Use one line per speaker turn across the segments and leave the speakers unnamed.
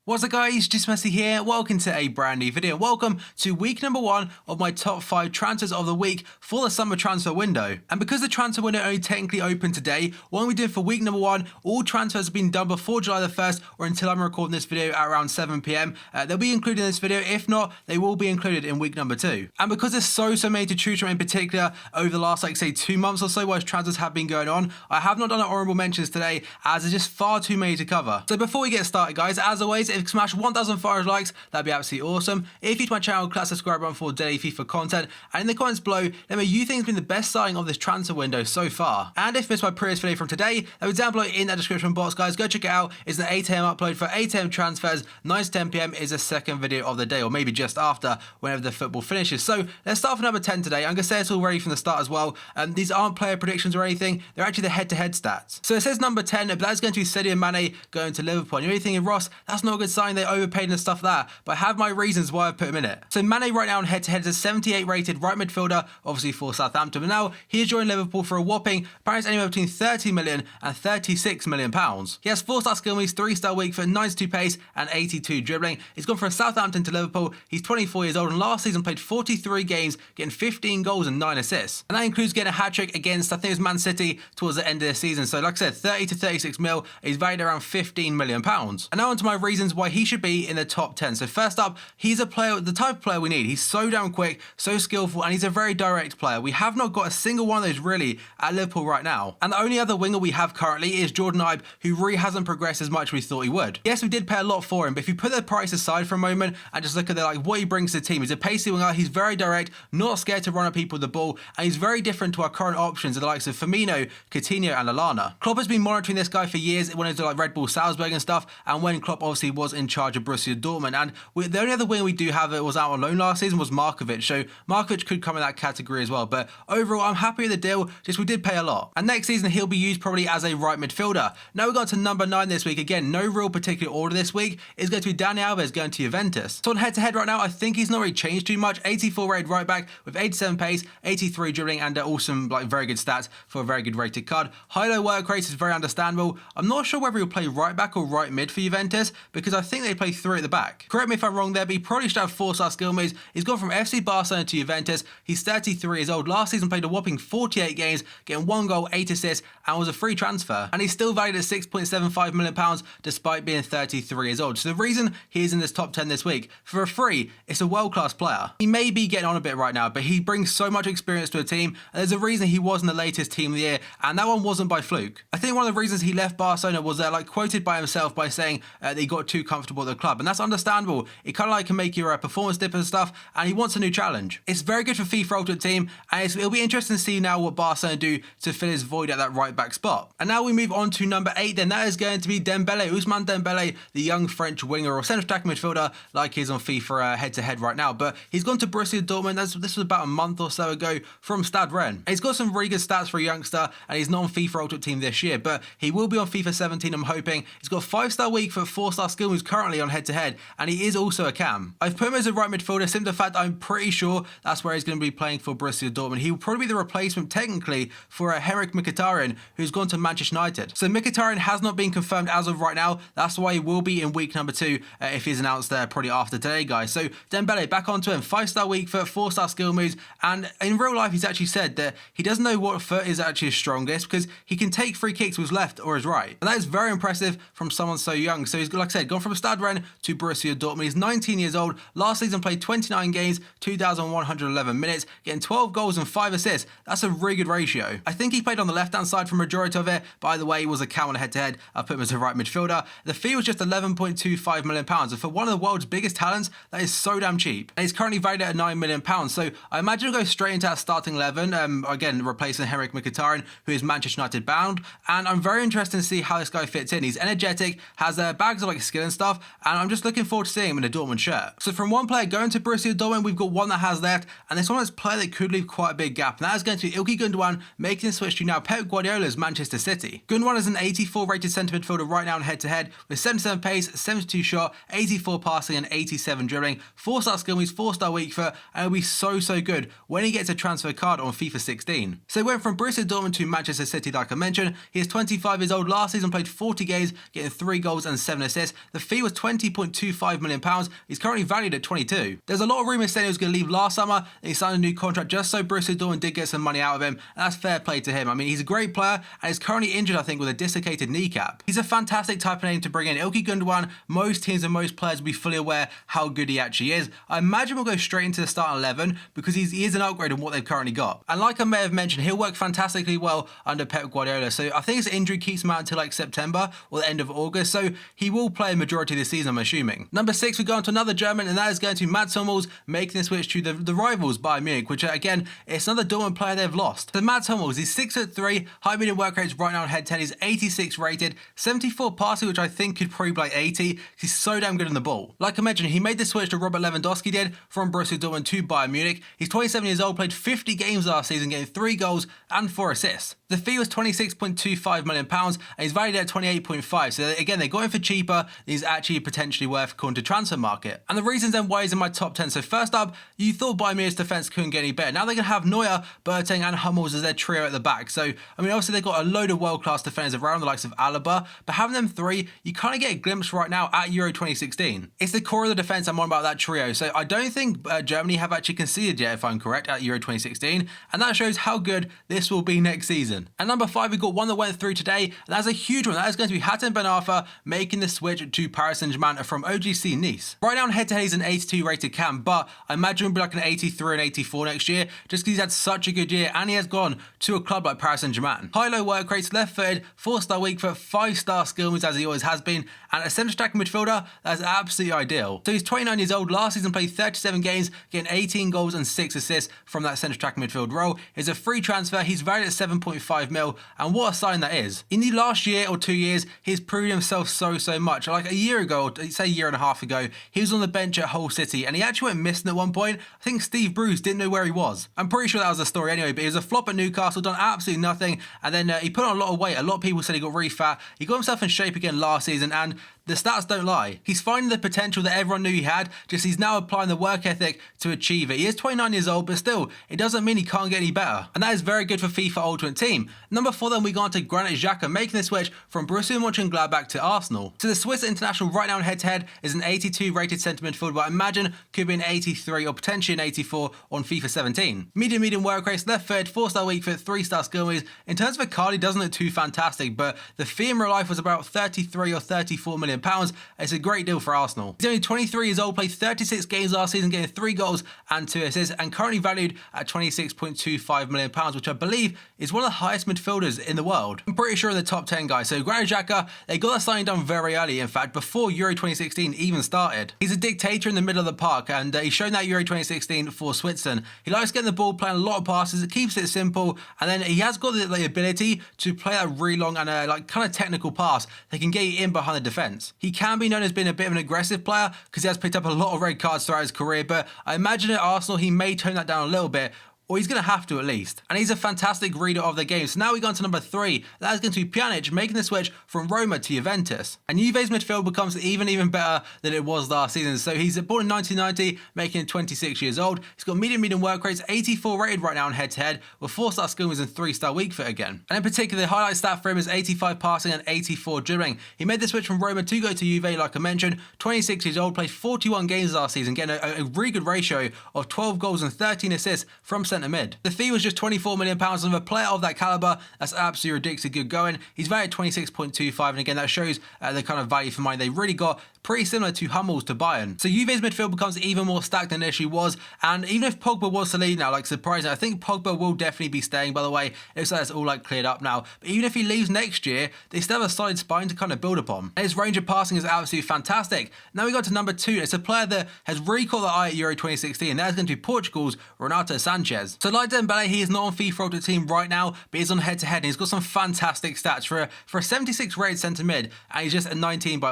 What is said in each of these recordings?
What's up guys, just Messi here, welcome to a brand new video. Welcome to week number 1 of my top 5 transfers of the week for the summer transfer window. And because the transfer window only technically opened today, what we did for week number 1, all transfers have been done before July the 1st or until I'm recording this video at around 7 PM. They'll be included in this video, if not, they will be included in week number 2. And because there's so many to choose from in particular over the last say 2 months or so whilst transfers have been going on, I have not done an honourable mentions today as there's just far too many to cover. So before we get started guys, as always, if you smash 1,500 likes, that'd be absolutely awesome. If you're to my channel, click that subscribe button for daily FIFA content, and in the comments below, let me know you think has been the best signing of this transfer window so far. And if you missed my previous video from today, that was down below in that description box guys, go check it out. It's an 8 AM upload for 8 AM transfers, 9 to 10 PM is the second video of the day, or maybe just after, whenever the football finishes. So let's start with number 10 today. I'm going to say it's already from the start as well. These aren't player predictions or anything, they're actually the head-to-head stats. So it says number 10, but that's going to be Sadio Mane going to Liverpool. And you're thinking, Ross, that's not a good sign, they overpaid and stuff that, but I have my reasons why I put him in it. So Mane right now on head-to-head is a 78 rated right midfielder, obviously for Southampton, but now he has joined Liverpool for a whopping, apparently anywhere between 30 million and 36 million pounds. He has 4-star skill moves, 3-star weak foot, 92 pace and 82 dribbling. He's gone from Southampton to Liverpool. He's 24 years old and last season played 43 games, getting 15 goals and 9 assists. And that includes getting a hat-trick against, I think it was Man City towards the end of the season. So like I said, 30 to 36 mil, he's valued around 15 million pounds. And now onto my reasons why he should be in the top 10. So first up, he's a player, the type of player we need. He's so damn quick, so skillful, and he's a very direct player. We have not got a single one of those really at Liverpool right now. And the only other winger we have currently is Jordan Ibe, who really hasn't progressed as much as we thought he would. Yes, we did pay a lot for him, but if you put the price aside for a moment and just look at what he brings to the team, he's a pacey winger, he's very direct, not scared to run at people with the ball, and he's very different to our current options of the likes of Firmino, Coutinho, and Lallana. Klopp has been monitoring this guy for years when he was like Red Bull Salzburg and stuff, and when Klopp obviously was in charge of Borussia Dortmund. And the only other winger we do have that was out on loan last season was Markovic, so Markovic could come in that category as well, but overall I'm happy with the deal, just we did pay a lot. And next season he'll be used probably as a right midfielder. Now we got to number 9 this week, again no real particular order this week, is going to be Dani Alves going to Juventus. So on head-to-head right now I think he's not really changed too much, 84 rated right back with 87 pace, 83 dribbling and awesome very good stats for a very good rated card. High-low work rate is very understandable. I'm not sure whether he'll play right back or right mid for Juventus because I think they play 3 at the back. Correct me if I'm wrong there, but he probably should have 4-star skill moves. He's gone from FC Barcelona to Juventus. He's 33 years old. Last season played a whopping 48 games, getting 1 goal, 8 assists, and was a free transfer. And he's still valued at £6.75 million despite being 33 years old. So the reason he is in this top 10 this week, for a free, it's a world-class player. He may be getting on a bit right now, but he brings so much experience to a team, and there's a reason he wasn't the latest team of the year, and that one wasn't by fluke. I think one of the reasons he left Barcelona was quoted by himself by saying that he got too comfortable at the club, and that's understandable. It kind of can make your performance dip and stuff, and he wants a new challenge. It's very good for FIFA Ultimate Team, and it'll be interesting to see now what Barcelona do to fill his void at that right back spot. And now we move on to number 8, then that is going to be Dembele, Ousmane Dembele, the young French winger or central attacking midfielder like he is on FIFA head-to-head right now, but he's gone to Borussia Dortmund. This was about a month or so ago from Stade Rennes. He's got some really good stats for a youngster, and he's not on FIFA Ultimate Team this year, but he will be on FIFA 17, I'm hoping. He's got 5-star weak for 4-star skill moves currently on head-to-head, and he is also a cam. I've put him as a right midfielder, simply the fact I'm pretty sure that's where he's going to be playing for Borussia Dortmund. He will probably be the replacement technically for Henrik Mkhitaryan, who's gone to Manchester United. So Mkhitaryan has not been confirmed as of right now. That's why he will be in week number 2 if he's announced there probably after today, guys. So Dembele, back onto him, 5-star weak foot, 4-star skill moves, and in real life he's actually said that he doesn't know what foot is actually his strongest because he can take free kicks with his left or his right. And that is very impressive from someone so young. So he's, like I said, gone from Stade Rennes to Borussia Dortmund. He's 19 years old. Last season played 29 games, 2,111 minutes, getting 12 goals and 5 assists. That's a really good ratio. I think he played on the left-hand side for a majority of it. By the way, he was a cam on head-to-head. I put him as a right midfielder. The fee was just £11.25 million. And for one of the world's biggest talents, that is so damn cheap. And he's currently valued at £9 million. So I imagine he'll go straight into that starting 11. Again, replacing Henrik Mkhitaryan, who is Manchester United bound. And I'm very interested to see how this guy fits in. He's energetic, has bags of skill and stuff, and I'm just looking forward to seeing him in a Dortmund shirt. So from one player going to Borussia Dortmund, we've got one that has left, and this one is a player that could leave quite a big gap, and that is going to be Ilkay Gundogan, making the switch to now Pep Guardiola's Manchester City. Gundogan is an 84 rated centre midfielder right now in head-to-head with 77 pace, 72 shot, 84 passing and 87 dribbling, 4-star skill moves, 4-star weak foot, and it'll be so good when he gets a transfer card on FIFA 16. So he went from Borussia Dortmund to Manchester City like I mentioned. He is 25 years old, last season played 40 games, getting 3 goals and 7 assists. The fee was £20.25 million. He's currently valued at 22. There's a lot of rumours saying he was going to leave last summer, and he signed a new contract just so Borussia Dortmund did get some money out of him, and that's fair play to him. I mean, he's a great player, and he's currently injured, I think, with a dislocated kneecap. He's a fantastic type of name to bring in. Ilkay Gundogan, most teams and most players will be fully aware how good he actually is. I imagine we'll go straight into the starting 11 because he is an upgrade on what they've currently got. And like I may have mentioned, he'll work fantastically well under Pep Guardiola. So I think his injury keeps him out until like September or the end of August. So he will play a majority of the season, I'm assuming. Number 6, we go on to another German, and that is going to be Mats Hummels, making the switch to the rivals Bayern Munich, which again, it's another Dortmund player they've lost. So Mats Hummels, he's 6'3", high medium work rates right now on head 10. He's 86 rated, 74 passing, which I think could probably be like 80. He's so damn good on the ball. Like I mentioned, he made the switch to Robert Lewandowski did from Borussia Dortmund to Bayern Munich. He's 27 years old, played 50 games last season, getting 3 goals and 4 assists. The fee was £26.25 million, and he's valued at 28.5. So again, they got him for cheaper than he's actually potentially worth according to Transfer Market. And the reasons then why he's in my top 10. So first up, you thought Bayern Munich's defence couldn't get any better. Now they're going to have Neuer, Boateng and Hummels as their trio at the back. So, I mean, obviously they've got a load of world-class defenders around, the likes of Alaba, but having them three, you kind of get a glimpse right now at Euro 2016. It's the core of the defence I'm on about that trio. So I don't think Germany have actually conceded yet, if I'm correct, at Euro 2016, and that shows how good this will be next season. And number 5, we got one that went through today, and that's a huge one. That is going to be Hatem Ben Arfa making the switch to Paris Saint-Germain from OGC Nice. Right now on head-to-head, he's an 82 rated cam, but I imagine he'll be like an 83 and 84 next year, just because he's had such a good year, and he has gone to a club like Paris Saint-Germain. High-low work rates, left-footed, 4-star weak foot, 5-star skill moves as he always has been, and a centre-attacking midfielder, that's absolutely ideal. So he's 29 years old, last season played 37 games, getting 18 goals and 6 assists from that centre-attacking midfield role. He's a free transfer, he's valued at 7.5 mil, and what a sign that is. In the last year or 2 years, he's proven himself so much. Like a year ago, or say a year and a half ago, he was on the bench at Hull City, and he actually went missing at one point. I think Steve Bruce didn't know where he was. I'm pretty sure that was the story anyway, but he was a flop at Newcastle, done absolutely nothing, and then he put on a lot of weight. A lot of people said he got really fat. He got himself in shape again last season, and the stats don't lie. He's finding the potential that everyone knew he had, just he's now applying the work ethic to achieve it. He is 29 years old, but still, it doesn't mean he can't get any better. And that is very good for FIFA Ultimate Team. Number 4 then, we go on to Granit Xhaka, making the switch from Borussia Mönchengladbach to Arsenal. So the Swiss international right now in head-to-head is an 82 rated centre midfielder, but I imagine could be an 83 or potentially an 84 on FIFA 17. Medium work rates, left footed, 4-star weak foot, 3-star skill moves. In terms of a card, he doesn't look too fantastic, but the fee in real life was about 33 or 34 million pounds. It's a great deal for Arsenal. He's only 23 years old, played 36 games last season, getting 3 goals and 2 assists, and currently valued at 26.25 million pounds, which I believe is one of the highest midfielders in the world. I'm pretty sure in the top 10 guys. So Granit Xhaka, they got that signing done very early, in fact, before Euro 2016 even started. He's a dictator in the middle of the park, and he's shown that Euro 2016 for Switzerland. He likes getting the ball, playing a lot of passes, it keeps it simple, and then he has got the ability to play that really long and like kind of technical pass that can get you in behind the defence. He can be known as being a bit of an aggressive player because he has picked up a lot of red cards throughout his career, but I imagine at Arsenal he may tone that down a little bit, or he's going to have to at least. And he's a fantastic reader of the game. So now we go on to number 3. That is going to be Pjanic, making the switch from Roma to Juventus. And Juve's midfield becomes even better than it was last season. So he's born in 1990, making him 26 years old. He's got medium work rates, 84 rated right now on head-to-head, with 4-star skill moves and 3-star weak foot again. And in particular, the highlight stat for him is 85 passing and 84 dribbling. He made the switch from Roma to go to Juve, like I mentioned, 26 years old, played 41 games last season, getting a really good ratio of 12 goals and 13 assists from centre mid. The fee was just £24 million, and for a player of that calibre, that's absolutely ridiculously good going. He's valued at 26.25, and again, that shows the kind of value for money they really got, pretty similar to Hummels to Bayern. So Juve's midfield becomes even more stacked than it initially was, and even if Pogba was to leave now, like surprising, I think Pogba will definitely be staying, by the way. It looks like it's all like cleared up now. But even if he leaves next year, they still have a solid spine to kind of build upon. And his range of passing is absolutely fantastic. Now we go to number 2, and it's a player that has really caught the eye at Euro 2016, and that is going to be Portugal's Renato Sanches. So like Dembele, he is not on FIFA Ultimate Team right now, but he's on head-to-head, and he's got some fantastic stats for a 76 rated centre mid, and he's just a 18 by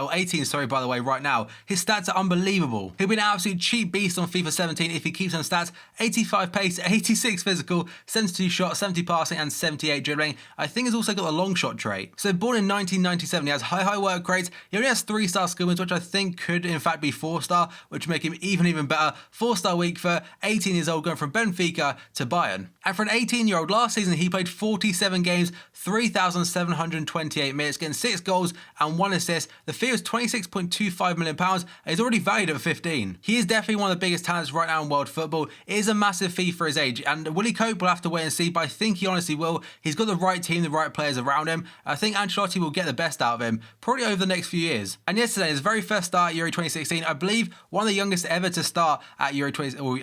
the way right now. His stats are unbelievable. He'll be an absolute cheap beast on FIFA 17 if he keeps them stats: 85 pace, 86 physical, 72 shot, 70 passing and 78 dribbling. I think he's also got a long shot trait. So born in 1997, he has high work rates. He only has 3-star skill moves, which I think could in fact be 4-star, which would make him even better. 4-star weak foot, 18 years old, going from Benfica to Bayern. And for an 18-year-old, last season he played 47 games, 3,728 minutes, getting 6 goals and 1 assist. The fee was £26.25 million and he's already valued at 15. He is definitely one of the biggest talents right now in world football. It is a massive fee for his age, and will he cope? We'll have to wait and see, but I think he honestly will. He's got the right team, the right players around him. I think Ancelotti will get the best out of him, probably over the next few years. And yesterday, his very first start at Euro 2016, I believe one of the youngest ever to start at Euro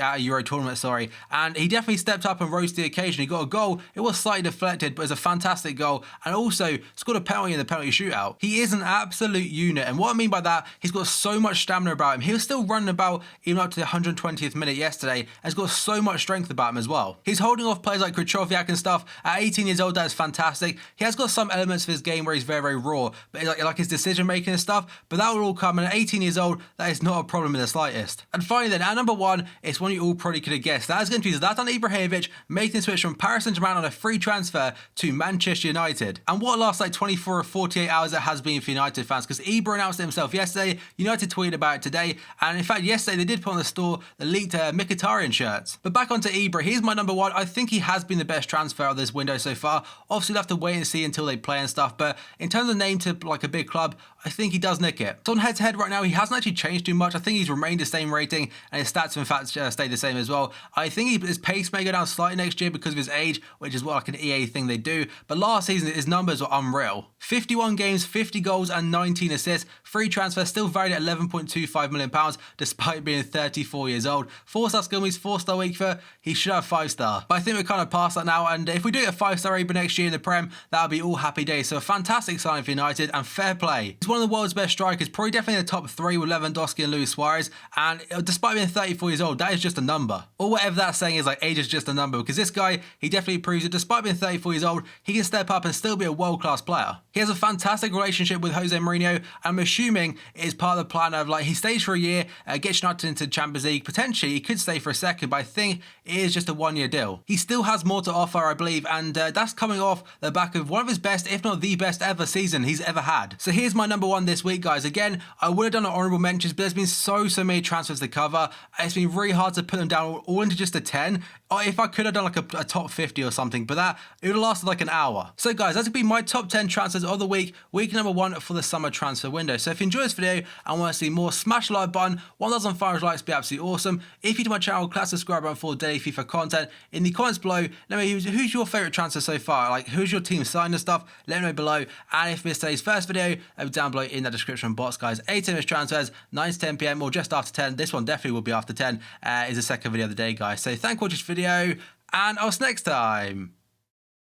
at a Euro tournament, sorry. And he definitely stepped up and rose to the occasion. He got a goal. It was slightly deflected, but it was a fantastic goal, and also scored a penalty in the penalty shootout. He is an absolute unit, and what I mean by that, he's got so much stamina about him. He was still running about even up to the 120th minute yesterday, and he's got so much strength about him as well. He's holding off players like Krychowiak and stuff. At 18 years old, that is fantastic. He has got some elements of his game where he's very, very raw, but like his decision making and stuff, but that will all come. And at 18 years old, that is not a problem in the slightest. And finally then, at number 1, it's one you all probably could have guessed. That is going to be Zlatan Ibrahimovic making the switch from Paris Saint-Germain on a free transfer to Manchester United. And what last like 24 or 48 hours it has been for United fans, because Ibra announced it himself yesterday. United tweeted about it today, and in fact yesterday they did put on the store the leaked Mkhitaryan shirts. But back onto Ibra, he's my number 1. I think he has been the best transfer of this window so far. Obviously we'll have to wait and see until they play and stuff, but in terms of name to like a big club, I think he does nick it. So on head-to-head right now, he hasn't actually changed too much. I think he's remained the same rating, and his stats in fact stayed the same as well. I think his pace may go down slightly next year because of his age, which is what like an EA thing they do, but last season his numbers were unreal. 51 games, 50 goals and 19 assists. Free transfer, still valued at £11.25 million despite being 34 years old. 4-star skill means 4-star week for, he should have 5-star. But I think we're kind of past that now, and if we do get a 5-star Ibra next year in the Prem, that'll be all happy days. So a fantastic signing for United, and fair play. He's one of the world's best strikers, probably definitely in the top 3 with Lewandowski and Luis Suarez, and despite being 34 years old, that is just a number. Or whatever that's saying is, like, age is just a number, because this guy, he definitely proves it. Despite being 34 years old, he can step up and still be a world-class player. He has a fantastic relationship with Jose Mourinho, and I'm assuming it is part of the plan of, like, he stays for a year, gets United into the Champions League. Potentially, he could stay for a second, but I think it is just a 1-year deal. He still has more to offer, I believe, and that's coming off the back of one of his best, if not the best ever season he's ever had. So here's my number 1 this week, guys. Again, I would have done an honourable mentions, but there's been so many transfers to cover. It's been really hard to put them down all into just a 10. Or if I could have done like a top 50 or something, but that, it would have lasted like an hour. So guys, that's going to be my top 10 transfers of the week number 1 for the summer transfer window. So if you enjoyed this video and want to see more, smash the like button. 1,500 likes would be absolutely awesome. If you're to my channel, class subscribe button for daily FIFA content. In the comments below, let me know who's your favourite transfer so far. Like, who's your team signed and stuff? Let me know below. And if you missed today's first video, it'll be down below in the description box, guys. 8 minutes transfers, 9 to 10 PM or just after 10. This one definitely will be after 10. Is the second video of the day, guys. So thank you for watching this video, and I'll see you next time.